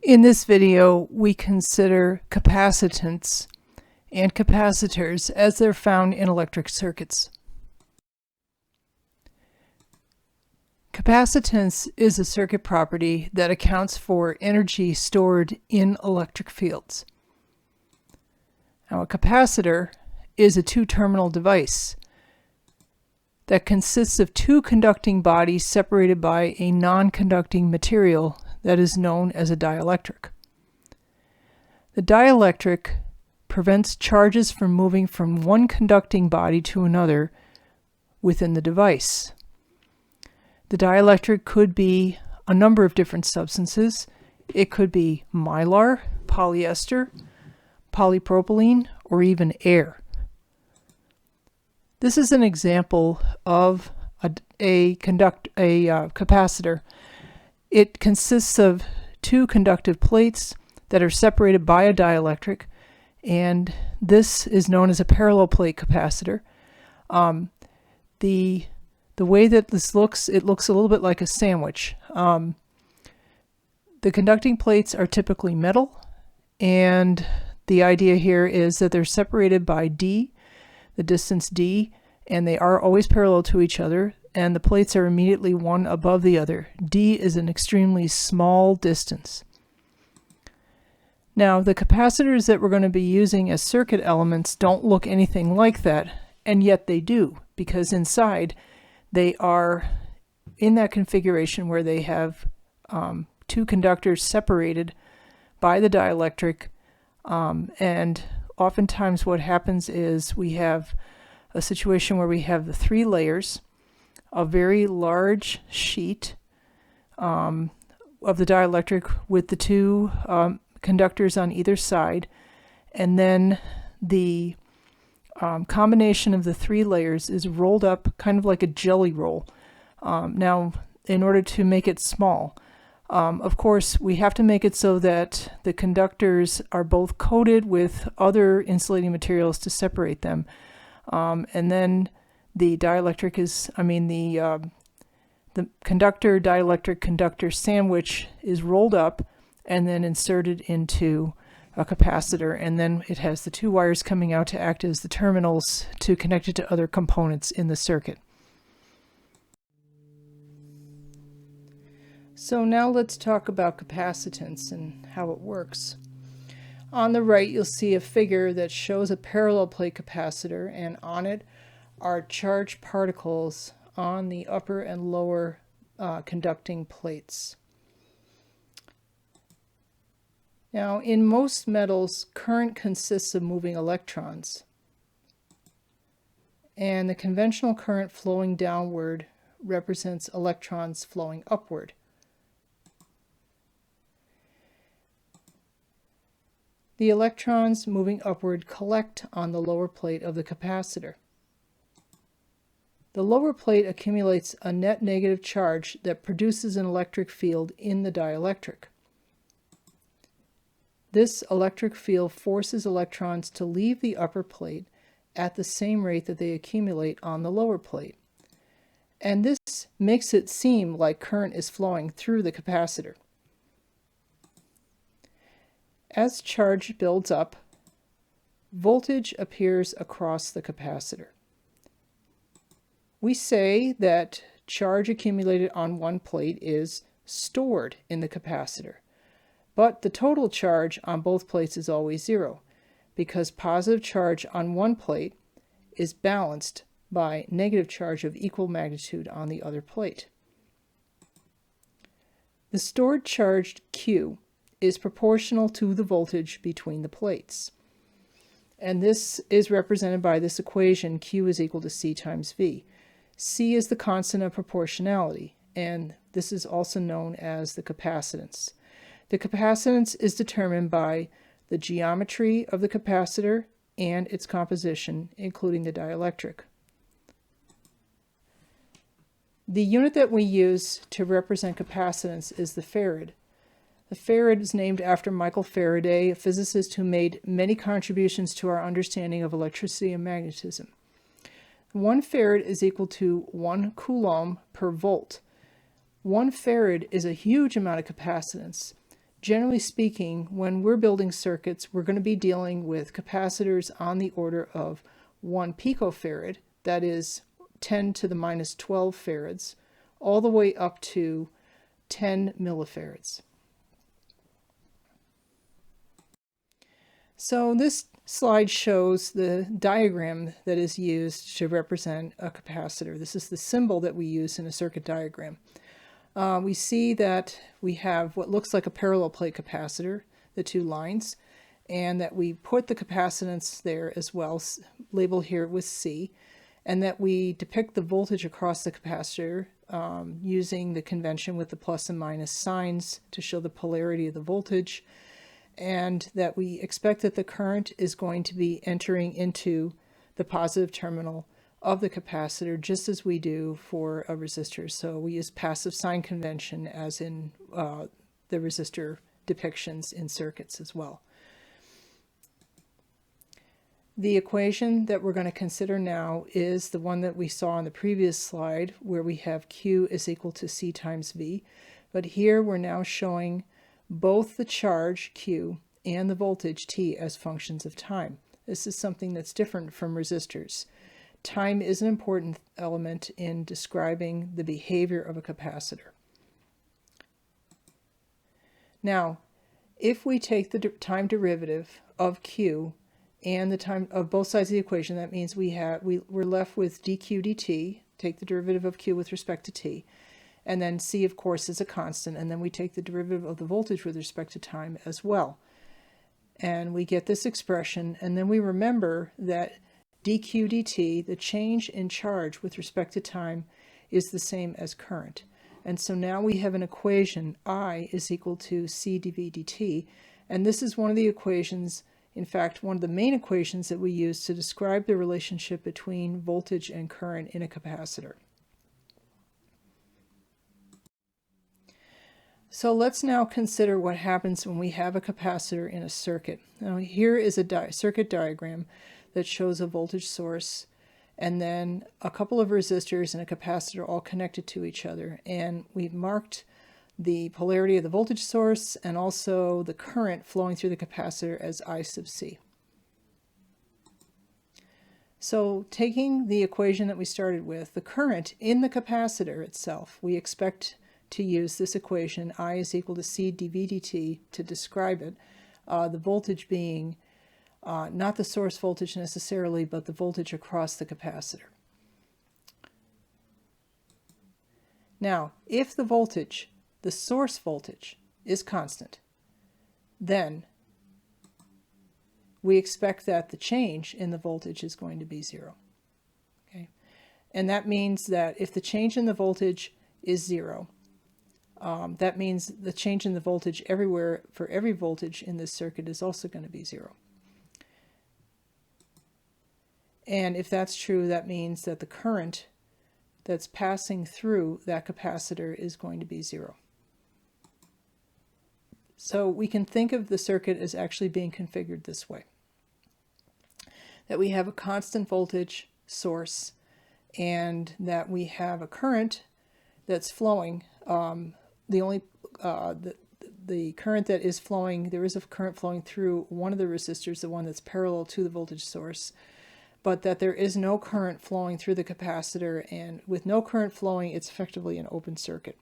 In this video, we consider capacitance and capacitors as they're found in electric circuits. Capacitance is a circuit property that accounts for energy stored in electric fields. Now, a capacitor is a two-terminal device that consists of two conducting bodies separated by a non-conducting material that is known as a dielectric. The dielectric prevents charges from moving from one conducting body to another within the device. The dielectric could be a number of different substances. It could be mylar, polyester, polypropylene, or even air. This is an example of a capacitor. It consists of two conductive plates that are separated by a dielectric, and this is known as a parallel plate capacitor. The way that this looks, it looks a little bit like a sandwich. The conducting plates are typically metal, and the idea here is that they're separated by d, the distance d, and they are always parallel to each other, and the plates are immediately one above the other. D is an extremely small distance. Now, the capacitors that we're going to be using as circuit elements don't look anything like that, and yet they do, because inside they are in that configuration where they have two conductors separated by the dielectric, and oftentimes what happens is we have a situation where we have the three layers, a very large sheet of the dielectric with the two conductors on either side, and then the combination of the three layers is rolled up kind of like a jelly roll. Now, in order to make it small, of course, we have to make it so that the conductors are both coated with other insulating materials to separate them. And then the dielectric is, the conductor, dielectric, conductor sandwich is rolled up and then inserted into a capacitor, and then it has the two wires coming out to act as the terminals to connect it to other components in the circuit. So now let's talk about capacitance and how it works. On the right, you'll see a figure that shows a parallel plate capacitor, and on it are charged particles on the upper and lower conducting plates. Now, in most metals, current consists of moving electrons, and the conventional current flowing downward represents electrons flowing upward. The electrons moving upward collect on the lower plate of the capacitor. The lower plate accumulates a net negative charge that produces an electric field in the dielectric. This electric field forces electrons to leave the upper plate at the same rate that they accumulate on the lower plate. And this makes it seem like current is flowing through the capacitor. As charge builds up, voltage appears across the capacitor. We say that charge accumulated on one plate is stored in the capacitor, but the total charge on both plates is always zero, because positive charge on one plate is balanced by negative charge of equal magnitude on the other plate. The stored charge Q is proportional to the voltage between the plates. And this is represented by this equation, Q is equal to C times V. C is the constant of proportionality, and this is also known as the capacitance. The capacitance is determined by the geometry of the capacitor and its composition, including the dielectric. The unit that we use to represent capacitance is the farad. The farad is named after Michael Faraday, a physicist who made many contributions to our understanding of electricity and magnetism. 1 farad is equal to 1 coulomb per volt. 1 farad is a huge amount of capacitance. generally speaking, when we're building circuits, we're going to be dealing with capacitors on the order of 1 picofarad, that is 10 to the minus 12 farads, all the way up to 10 millifarads. So this slide shows the diagram that is used to represent a capacitor. This is the symbol that we use in a circuit diagram. We see that we have what looks like a parallel plate capacitor, the two lines, and that we put the capacitance there as well, labeled here with C, and that we depict the voltage across the capacitor using the convention with the plus and minus signs to show the polarity of the voltage, and that we expect that the current is going to be entering into the positive terminal of the capacitor, just as we do for a resistor. So we use passive sign convention as in the resistor depictions in circuits as well. The equation that we're going to consider now is the one that we saw on the previous slide, where we have Q is equal to C times V. But here we're now showing both the charge Q and the voltage T as functions of time. This is something that's different from resistors. Time is an important element in describing the behavior of a capacitor. Now, if we take the time derivative of Q and the time of both sides of the equation, that means we're left with dq dt, take the derivative of Q with respect to T, and then C, of course, is a constant, and then we take the derivative of the voltage with respect to time as well. And we get this expression, and then we remember that dq dt, the change in charge with respect to time, is the same as current. And so now we have an equation, I is equal to C dV dt, and this is one of the equations, in fact, one of the main equations that we use to describe the relationship between voltage and current in a capacitor. So let's now consider what happens when we have a capacitor in a circuit. Now here is a circuit diagram that shows a voltage source and then a couple of resistors and a capacitor all connected to each other. And we've marked the polarity of the voltage source and also the current flowing through the capacitor as I sub C. So taking the equation that we started with, the current in the capacitor itself, we expect to use this equation, I is equal to C dV dt, to describe it, the voltage being not the source voltage necessarily, but the voltage across the capacitor. Now, if the voltage, the source voltage, is constant, then we expect that the change in the voltage is going to be zero. Okay? And that means that if the change in the voltage is zero, that means the change in the voltage everywhere for every voltage in this circuit is also going to be zero. And if that's true, that means that the current that's passing through that capacitor is going to be zero. So we can think of the circuit as actually being configured this way. That we have a constant voltage source and that we have a current that's flowing. The current that is flowing, there is a current flowing through one of the resistors, the one that's parallel to the voltage source, but that there is no current flowing through the capacitor, and with no current flowing, it's effectively an open circuit.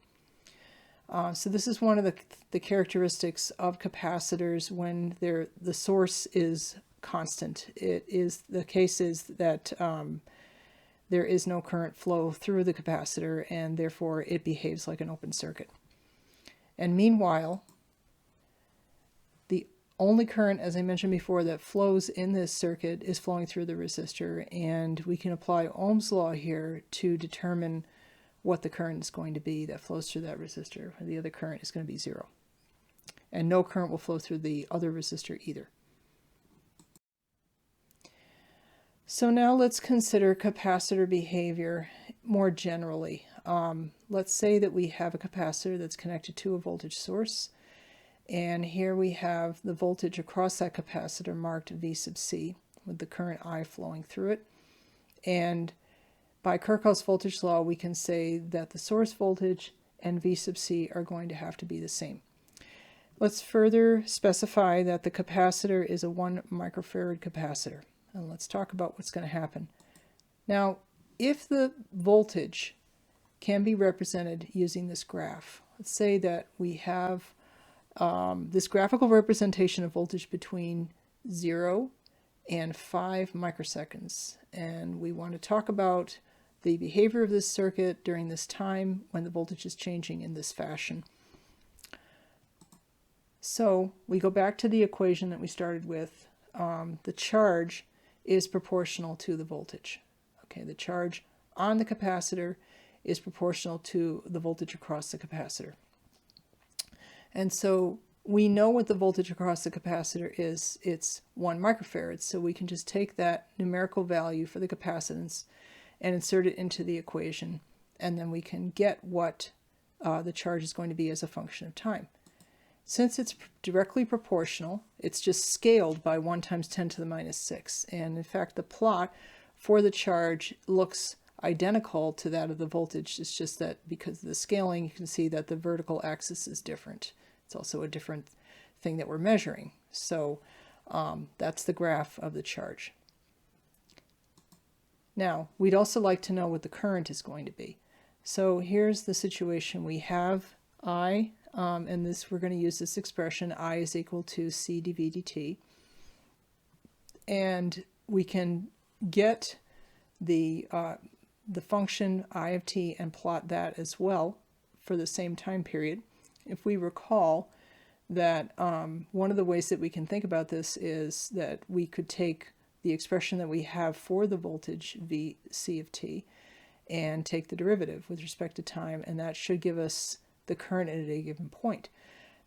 So this is one of the characteristics of capacitors when the source is constant. The case is that there is no current flow through the capacitor, and therefore it behaves like an open circuit. And meanwhile, the only current, as I mentioned before, that flows in this circuit is flowing through the resistor, and we can apply Ohm's law here to determine what the current is going to be that flows through that resistor. The other current is going to be zero. And no current will flow through the other resistor either. So now let's consider capacitor behavior more generally. Let's say that we have a capacitor that's connected to a voltage source, and here we have the voltage across that capacitor marked V sub C with the current I flowing through it. And by Kirchhoff's voltage law, we can say that the source voltage and V sub C are going to have to be the same. Let's further specify that the capacitor is a 1 microfarad capacitor. And let's talk about what's going to happen. Now, if the voltage can be represented using this graph, let's say that we have this graphical representation of voltage between 0 and 5 microseconds. And we want to talk about the behavior of this circuit during this time when the voltage is changing in this fashion. So we go back to the equation that we started with. The charge is proportional to the voltage. Okay, the charge on the capacitor is proportional to the voltage across the capacitor. And so we know what the voltage across the capacitor is. It's 1 microfarad. So we can just take that numerical value for the capacitance and insert it into the equation. And then we can get what the charge is going to be as a function of time. Since it's directly proportional, it's just scaled by 1 times 10 to the minus 6. And in fact, the plot for the charge looks identical to that of the voltage. It's just that because of the scaling, you can see that the vertical axis is different. It's also a different thing that we're measuring. So that's the graph of the charge. Now, we'd also like to know what the current is going to be. So here's the situation. We have I, and this we're going to use this expression, I is equal to C dV dt. And we can get the function I of t and plot that as well for the same time period. If we recall that one of the ways that we can think about this is that we could take the expression that we have for the voltage V C of t and take the derivative with respect to time, and that should give us the current at a given point.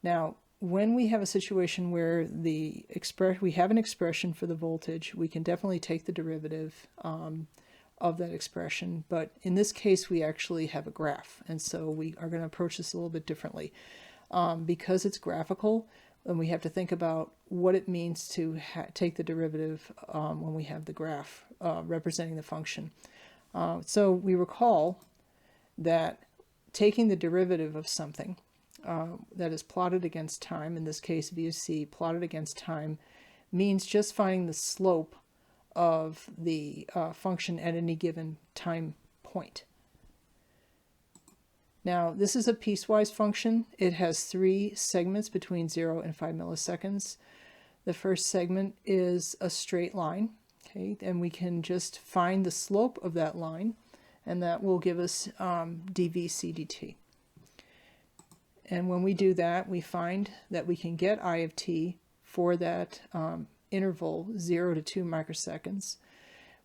Now, when we have a situation where we have an expression for the voltage, we can definitely take the derivative of that expression, but in this case we actually have a graph, and so we are going to approach this a little bit differently. Because it's graphical, and we have to think about what it means to take the derivative when we have the graph representing the function. So we recall that taking the derivative of something that is plotted against time, in this case V of C plotted against time, means just finding the slope of the function at any given time point. Now, this is a piecewise function. It has 3 segments between 0 and 5 milliseconds. The first segment is a straight line, okay, and we can just find the slope of that line, and that will give us dv c dt. And when we do that, we find that we can get I of t for that interval 0 to 2 microseconds.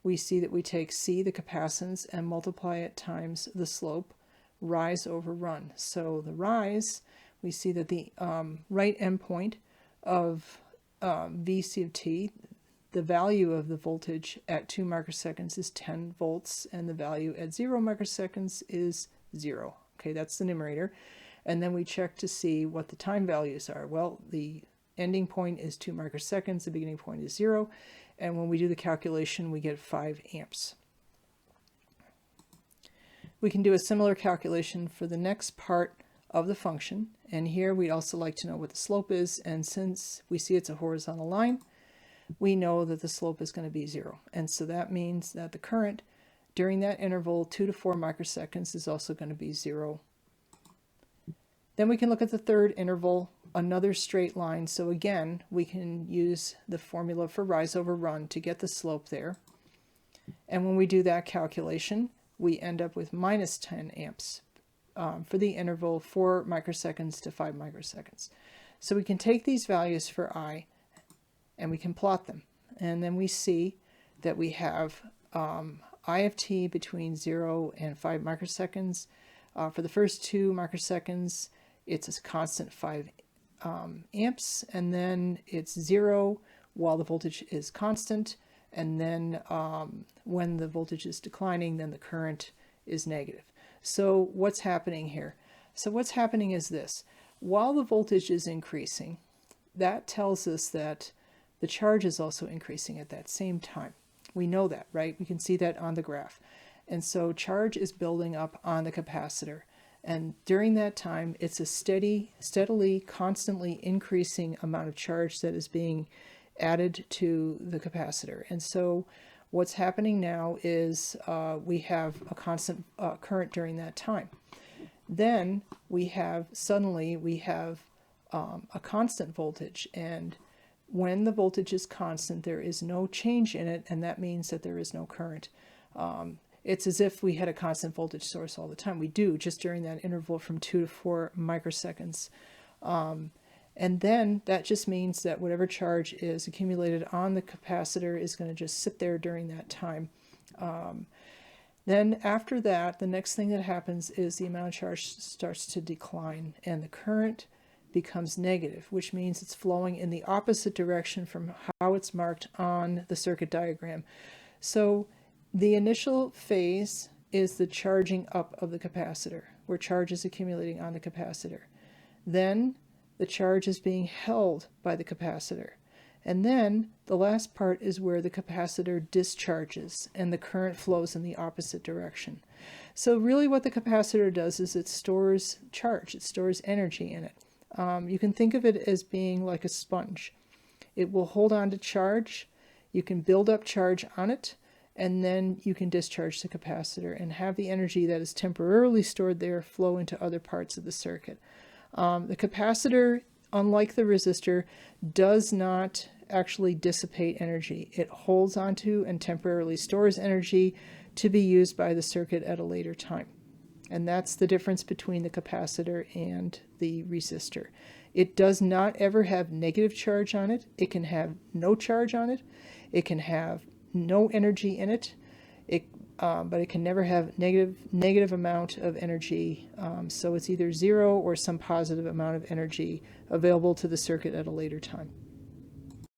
We see that we take c, the capacitance, and multiply it times the slope, rise over run. So the rise, we see that the right endpoint of Vc of t, the value of the voltage at 2 microseconds is 10 volts, and the value at 0 microseconds is 0. Okay, that's the numerator. And then we check to see what the time values are. Well, the ending point is 2 microseconds, the beginning point is 0, and when we do the calculation, we get 5 amps. We can do a similar calculation for the next part of the function, and here we'd also like to know what the slope is, and since we see it's a horizontal line, we know that the slope is going to be 0. And so that means that the current during that interval 2 to 4 microseconds is also going to be 0. Then we can look at the third interval, another straight line. So again, we can use the formula for rise over run to get the slope there. And when we do that calculation, we end up with minus 10 amps for the interval 4 microseconds to 5 microseconds. So we can take these values for I and we can plot them. And then we see that we have I of t between 0 and 5 microseconds. For the first 2 microseconds, it's a constant 5 amps, and then it's 0 while the voltage is constant, and then when the voltage is declining, then the current is negative. So what's happening here? So what's happening is this. While the voltage is increasing, that tells us that the charge is also increasing at that same time. We know that, right? We can see that on the graph. And so charge is building up on the capacitor. And during that time, it's a steadily, constantly increasing amount of charge that is being added to the capacitor. And so what's happening now is we have a constant current during that time. Then suddenly we have a constant voltage, and when the voltage is constant, there is no change in it, and that means that there is no current. It's as if we had a constant voltage source all the time. We do, just during that interval from 2 to 4 microseconds. And then that just means that whatever charge is accumulated on the capacitor is going to just sit there during that time. Then after that, the next thing that happens is the amount of charge starts to decline, and the current becomes negative, which means it's flowing in the opposite direction from how it's marked on the circuit diagram. So the initial phase is the charging up of the capacitor, where charge is accumulating on the capacitor. Then the charge is being held by the capacitor. And then the last part is where the capacitor discharges and the current flows in the opposite direction. So really what the capacitor does is it stores charge, it stores energy in it. You can think of it as being like a sponge. It will hold on to charge, you can build up charge on it, and then you can discharge the capacitor and have the energy that is temporarily stored there flow into other parts of the circuit. The capacitor, unlike the resistor, does not actually dissipate energy. It holds onto and temporarily stores energy to be used by the circuit at a later time. And that's the difference between the capacitor and the resistor. It does not ever have negative charge on it. It can have no charge on it. It can have no energy in it. But it can never have negative amount of energy. So it's either zero or some positive amount of energy available to the circuit at a later time.